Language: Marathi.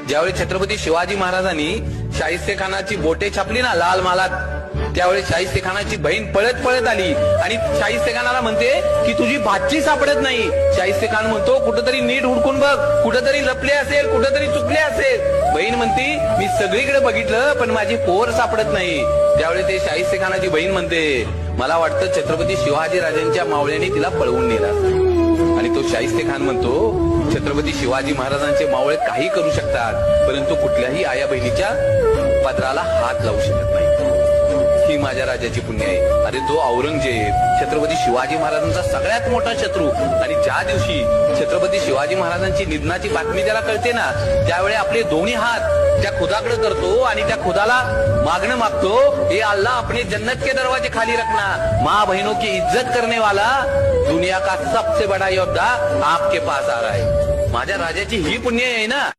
ज्यावेळी छत्रपती शिवाजी महाराजांनी शाहिस्ते खानाची बोटे छापली ना लाल मालात, त्यावेळी शाहिस्ते खानाची बहीण पळत पळत आली आणि शाहिस्ते खानाला म्हणते की तुझी भाची सापडत नाही. शाहिस्ते खान म्हणतो कुठंतरी नीट हुडकून बघ, कुठंतरी लपले असेल, कुठंतरी चुकले असेल. बहीण म्हणती मी सगळीकडे बघितलं पण माझी पोर सापडत नाही. त्यावेळी ते शाहिस्ते खानाची बहीण म्हणते मला वाटतं छत्रपती शिवाजी राजांच्या मावळ्यांनी तिला पळवून नेला. आणि तो शाहिस्ते खान म्हणतो छत्रपती शिवाजी महाराजांचे मावळे काही करू शकतात परंतु कुठल्याही आया बहिणीच्या पदराला हात लावू शकत नाही. ही माझ्या राजाची पुण्य आहे. अरे जो औरंगजेब छत्रपती शिवाजी महाराजांचा सगळ्यात मोठा शत्रू, आणि ज्या दिवशी छत्रपती शिवाजी महाराजांची निधनाची बातमी त्याला कळते ना, त्यावेळी आपले दोन्ही हात त्या खुदाकडे करतो आणि त्या खुदाला मागणं मागतो, हे अल्लाह अपने जन्नत के दरवाजे खाली रखना, माँ बहनों की इज्जत करने वाला दुनिया का सबसे बड़ा योद्धा आपके पास आ रहा है. माझ्या राजाची ही पुण्य आहे ना.